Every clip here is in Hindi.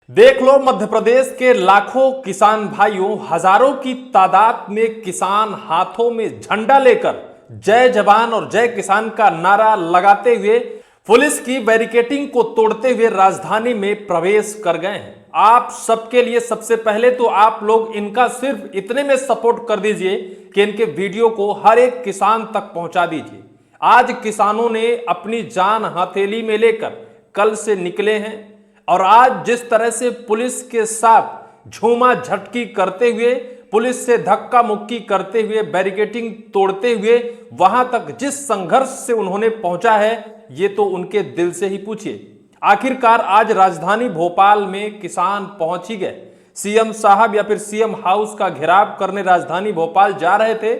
देख लो, मध्य प्रदेश के लाखों किसान भाइयों, हजारों की तादाद में किसान हाथों में झंडा लेकर जय जवान और जय किसान का नारा लगाते हुए पुलिस की बैरिकेडिंग को तोड़ते हुए राजधानी में प्रवेश कर गए हैं। आप सबके लिए सबसे पहले तो आप लोग इनका सिर्फ इतने में सपोर्ट कर दीजिए कि इनके वीडियो को हर एक किसान तक पहुंचा दीजिए। आज किसानों ने अपनी जान हथेली में लेकर कल से निकले हैं और आज जिस तरह से पुलिस के साथ झूमा झटकी करते हुए, पुलिस से धक्का मुक्की करते हुए, बैरिकेडिंग तोड़ते हुए वहां तक जिस संघर्ष से उन्होंने पहुंचा है, ये तो उनके दिल से ही पूछिए। आखिरकार आज राजधानी भोपाल में किसान पहुंच ही गए। सीएम साहब या फिर सीएम हाउस का घेराव करने राजधानी भोपाल जा रहे थे,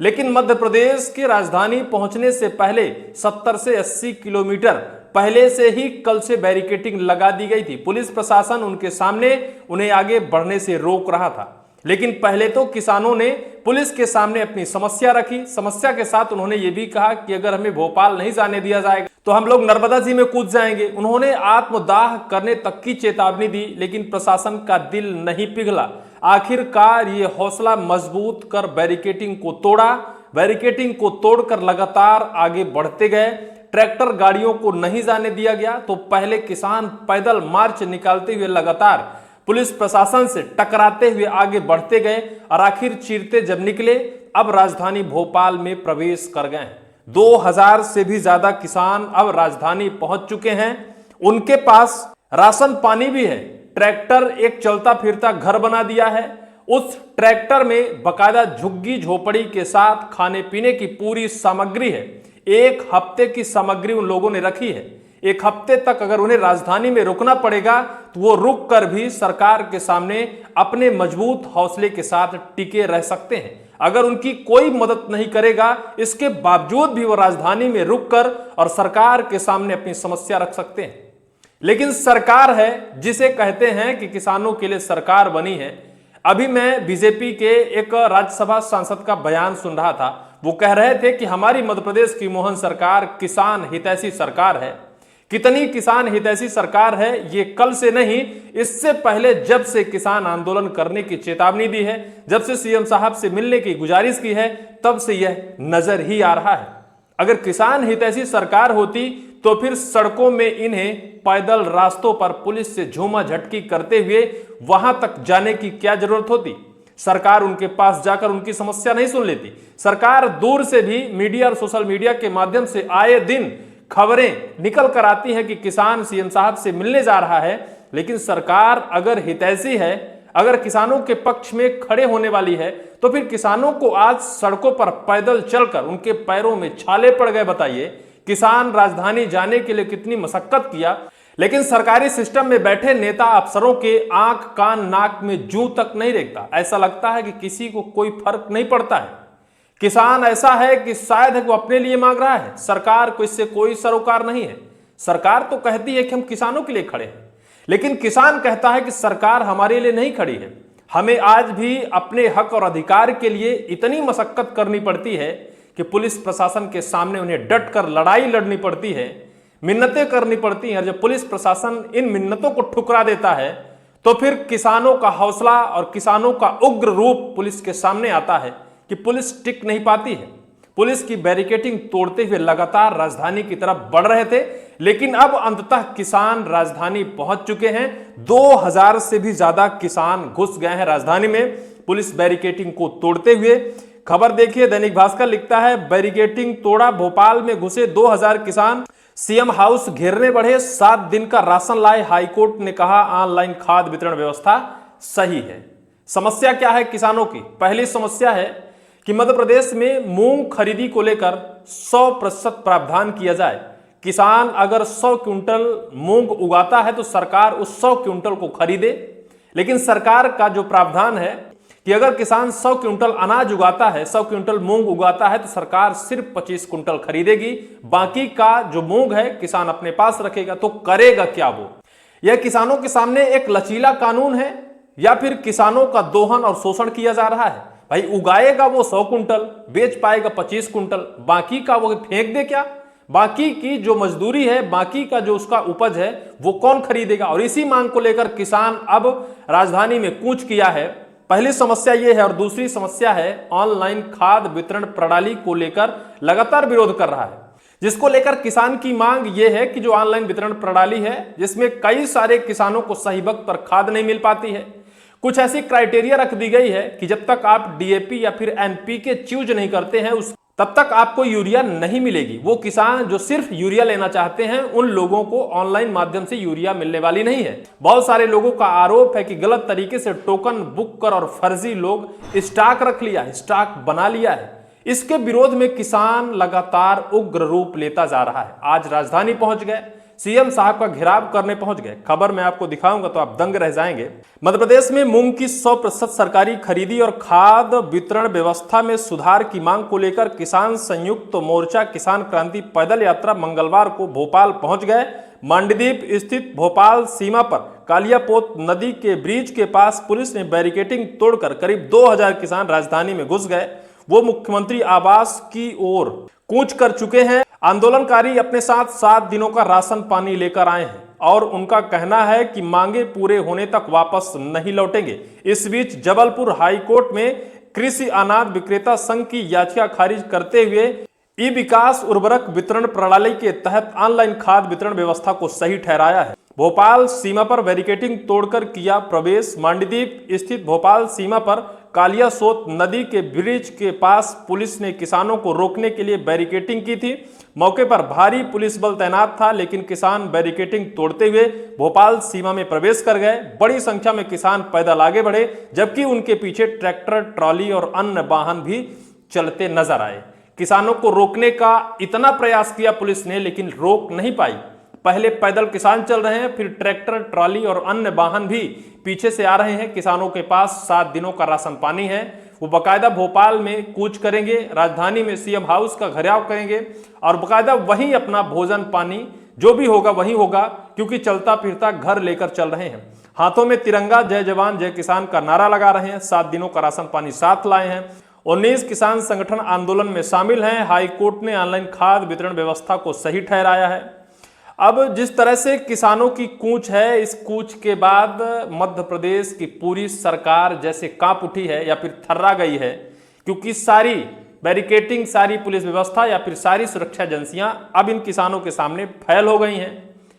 लेकिन मध्य प्रदेश की राजधानी पहुंचने से पहले 70 से 80 किलोमीटर पहले से ही कल से बैरिकेडिंग लगा दी गई थी। पुलिस प्रशासन उनके सामने उन्हें आगे बढ़ने से रोक रहा था, लेकिन पहले तो किसानों ने पुलिस के सामने अपनी समस्या रखी। समस्या के साथ उन्होंने ये भी कहा कि अगर हमें भोपाल नहीं जाने दिया जाएगा तो हम लोग नर्मदा जी में कूद जाएंगे। उन्होंने आत्मदाह करने तक की चेतावनी दी, लेकिन प्रशासन का दिल नहीं पिघला। आखिरकार ये हौसला मजबूत कर बैरिकेडिंग को तोड़ा। बैरिकेडिंग को तोड़कर लगातार आगे बढ़ते गए। ट्रैक्टर गाड़ियों को नहीं जाने दिया गया तो पहले किसान पैदल मार्च निकालते हुए लगातार पुलिस प्रशासन से टकराते हुए आगे बढ़ते गए और आखिर चीरते जब निकले, अब राजधानी भोपाल में प्रवेश कर गए। 2000 से भी ज्यादा किसान अब राजधानी पहुंच चुके हैं। उनके पास राशन पानी भी है। ट्रैक्टर एक चलता फिरता घर बना दिया है। उस ट्रैक्टर में बकायदा झुग्गी झोपड़ी के साथ खाने पीने की पूरी सामग्री है। एक हफ्ते की सामग्री उन लोगों ने रखी है। एक हफ्ते तक अगर उन्हें राजधानी में रुकना पड़ेगा तो वो रुक कर भी सरकार के सामने अपने मजबूत हौसले के साथ टिके रह सकते हैं। अगर उनकी कोई मदद नहीं करेगा, इसके बावजूद भी वो राजधानी में रुककर और सरकार के सामने अपनी समस्या रख सकते हैं। लेकिन सरकार है जिसे कहते हैं कि किसानों के लिए सरकार बनी है। अभी मैं बीजेपी के एक राज्यसभा सांसद का बयान सुन रहा था। वो कह रहे थे कि हमारी मध्य प्रदेश की मोहन सरकार किसान हितैषी सरकार है। कितनी किसान हितैषी सरकार है ये कल से नहीं, इससे पहले जब से किसान आंदोलन करने की चेतावनी दी है, जब से सीएम साहब से मिलने की गुजारिश की है, तब से यह नजर ही आ रहा है। अगर किसान हितैषी सरकार होती तो फिर सड़कों में इन्हें पैदल रास्तों पर पुलिस से झूमा झटकी करते हुए वहां तक जाने की क्या जरूरत होती। सरकार उनके पास जाकर उनकी समस्या नहीं सुन लेती। सरकार दूर से भी मीडिया और सोशल मीडिया के माध्यम से आए दिन खबरें निकल कर आती हैं कि किसान सीएम साहब से मिलने जा रहा है। लेकिन सरकार अगर हितैषी है, अगर किसानों के पक्ष में खड़े होने वाली है, तो फिर किसानों को आज सड़कों पर पैदल चलकर उनके पैरों में छाले पड़ गए। बताइए, किसान राजधानी जाने के लिए कितनी मशक्कत किया, लेकिन सरकारी सिस्टम में बैठे नेता अफसरों के आंख कान नाक में जूं तक नहीं रेंगता। ऐसा लगता है कि किसी को कोई फर्क नहीं पड़ता है। किसान ऐसा है कि शायद वो अपने लिए मांग रहा है, सरकार को इससे कोई सरोकार नहीं है। सरकार तो कहती है कि हम किसानों के लिए खड़े हैं, लेकिन किसान कहता है कि सरकार हमारे लिए नहीं खड़ी है। हमें आज भी अपने हक और अधिकार के लिए इतनी मशक्कत करनी पड़ती है कि पुलिस प्रशासन के सामने उन्हें डट कर लड़ाई लड़नी पड़ती है, मिन्नतें करनी पड़ती हैं। जब पुलिस प्रशासन इन मिन्नतों को ठुकरा देता है तो फिर किसानों का हौसला और किसानों का उग्र रूप पुलिस के सामने आता है कि पुलिस टिक नहीं पाती है। पुलिस की बैरिकेडिंग तोड़ते हुए लगातार राजधानी की तरफ बढ़ रहे थे, लेकिन अब अंततः किसान राजधानी पहुंच चुके हैं। 2000 से भी ज्यादा किसान घुस गए हैं राजधानी में पुलिस बैरिकेडिंग को तोड़ते हुए। खबर देखिए, दैनिक भास्कर लिखता है, बैरिकेडिंग तोड़ा, भोपाल में घुसे 2000 किसान, सीएम हाउस घेरने बढ़े, 7 दिन का राशन लाए। हाईकोर्ट ने कहा ऑनलाइन खाद्य वितरण व्यवस्था सही है। समस्या क्या है किसानों की? पहली समस्या है कि मध्य प्रदेश में मूंग खरीदी को लेकर 100% प्रावधान किया जाए। किसान अगर 100 क्विंटल मूंग उगाता है तो सरकार उस 100 क्विंटल को खरीदे। लेकिन सरकार का जो प्रावधान है कि अगर किसान 100 क्विंटल अनाज उगाता है, 100 क्विंटल मूंग उगाता है, तो सरकार सिर्फ 25 क्विंटल खरीदेगी। बाकी का जो मूंग है किसान अपने पास रखेगा। तो करेगा क्या वो? यह किसानों के सामने एक लचीला कानून है या फिर किसानों का दोहन और शोषण किया जा रहा है? भाई, उगाएगा वो 100 क्विंटल, बेच पाएगा 25 क्विंटल, बाकी का वो फेंक दे क्या? बाकी की जो मजदूरी है, बाकी का जो उसका उपज है, वो कौन खरीदेगा। और इसी मांग को लेकर किसान अब राजधानी में कूच किया है। पहली समस्या ये है और दूसरी समस्या है ऑनलाइन खाद वितरण प्रणाली को लेकर लगातार विरोध कर रहा है, जिसको लेकर किसान की मांग यह है कि जो ऑनलाइन वितरण प्रणाली है, जिसमें कई सारे किसानों को सही वक्त पर खाद नहीं मिल पाती है। कुछ ऐसी क्राइटेरिया रख दी गई है कि जब तक आप डीएपी या फिर एनपीके चूज नहीं करते हैं तब तक आपको यूरिया नहीं मिलेगी। वो किसान जो सिर्फ यूरिया लेना चाहते हैं, उन लोगों को ऑनलाइन माध्यम से यूरिया मिलने वाली नहीं है। बहुत सारे लोगों का आरोप है कि गलत तरीके से टोकन बुक कर और फर्जी लोग स्टॉक रख लिया है, स्टॉक बना लिया है। इसके विरोध में किसान लगातार उग्र रूप लेता जा रहा है। आज राजधानी पहुंच गए, सीएम साहब का घेराव करने पहुंच गए। खबर मैं आपको दिखाऊंगा तो आप दंग रह जाएंगे। मध्य प्रदेश में मूंग की 100% सरकारी खरीदी और खाद वितरण व्यवस्था में सुधार की मांग को लेकर किसान संयुक्त मोर्चा किसान क्रांति पैदल यात्रा मंगलवार को भोपाल पहुंच गए। मांडीदीप स्थित भोपाल सीमा पर कालियापोत नदी के ब्रिज के पास पुलिस ने बैरिकेडिंग तोड़कर करीब 2000 किसान राजधानी में घुस गए। वो मुख्यमंत्री आवास की ओर कूच कर चुके हैं। आंदोलनकारी अपने साथ 7 दिनों का राशन पानी लेकर आए हैं और उनका कहना है कि मांगे पूरे होने तक वापस नहीं लौटेंगे। इस बीच जबलपुर हाईकोर्ट में कृषि अनाज विक्रेता संघ की याचिका खारिज करते हुए ई विकास उर्वरक वितरण प्रणाली के तहत ऑनलाइन खाद वितरण व्यवस्था को सही ठहराया है। भोपाल सीमा पर बैरिकेडिंग तोड़कर किया प्रवेश। मांडीदीप स्थित भोपाल सीमा पर कालियासोत नदी के ब्रिज के पास पुलिस ने किसानों को रोकने के लिए बैरिकेडिंग की थी। मौके पर भारी पुलिस बल तैनात था, लेकिन किसान बैरिकेडिंग तोड़ते हुए भोपाल सीमा में प्रवेश कर गए। बड़ी संख्या में किसान पैदल आगे बढ़े, जबकि उनके पीछे ट्रैक्टर, ट्रॉली और अन्य वाहन भी चलते नजर आए। किसानों को रोकने का इतना प्रयास किया पुलिस ने, लेकिन रोक नहीं पाई। पहले पैदल किसान चल रहे हैं, फिर ट्रैक्टर, ट्रॉली और अन्य वाहन भी पीछे से आ रहे हैं। किसानों के पास 7 दिनों का राशन पानी है। वो बकायदा भोपाल में कूच करेंगे, राजधानी में सीएम हाउस का घेराव करेंगे और बकायदा वहीं अपना भोजन पानी जो भी होगा वही होगा, क्योंकि चलता फिरता घर लेकर चल रहे हैं। हाथों में तिरंगा, जय जवान जय किसान का नारा लगा रहे हैं। 7 दिनों का राशन पानी साथ लाए हैं। 19 किसान संगठन आंदोलन में शामिल हैं। हाईकोर्ट ने ऑनलाइन खाद वितरण व्यवस्था को सही ठहराया है। अब जिस तरह से किसानों की कूच है, इस कूच के बाद मध्य प्रदेश की पूरी सरकार जैसे कांप उठी है या फिर थर्रा गई है, क्योंकि सारी बैरिकेडिंग, सारी पुलिस व्यवस्था या फिर सारी सुरक्षा एजेंसियां अब इन किसानों के सामने फैल हो गई हैं।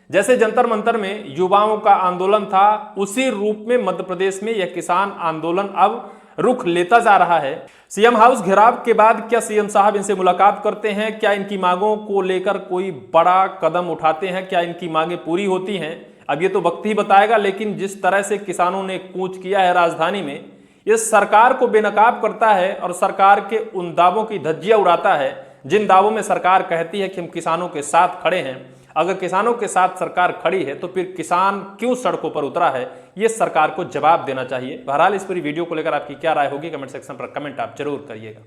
जैसे जंतर मंतर में युवाओं का आंदोलन था, उसी रूप में मध्य प्रदेश में यह किसान आंदोलन अब रुख लेता जा रहा है। सीएम हाउस घेराव के बाद क्या सीएम साहब इनसे मुलाकात करते हैं? क्या इनकी मांगों को लेकर कोई बड़ा कदम उठाते हैं? क्या इनकी मांगें पूरी होती हैं? अब ये तो वक्त ही बताएगा, लेकिन जिस तरह से किसानों ने कूच किया है राजधानी में, ये सरकार को बेनकाब करता है और सरकार के उन दावों की धज्जियां उड़ाता है जिन दावों में सरकार कहती है कि हम किसानों के साथ खड़े हैं। अगर किसानों के साथ सरकार खड़ी है तो फिर किसान क्यों सड़कों पर उतरा है, ये सरकार को जवाब देना चाहिए। बहरहाल इस पूरी वीडियो को लेकर आपकी क्या राय होगी, कमेंट सेक्शन पर कमेंट आप जरूर करिएगा।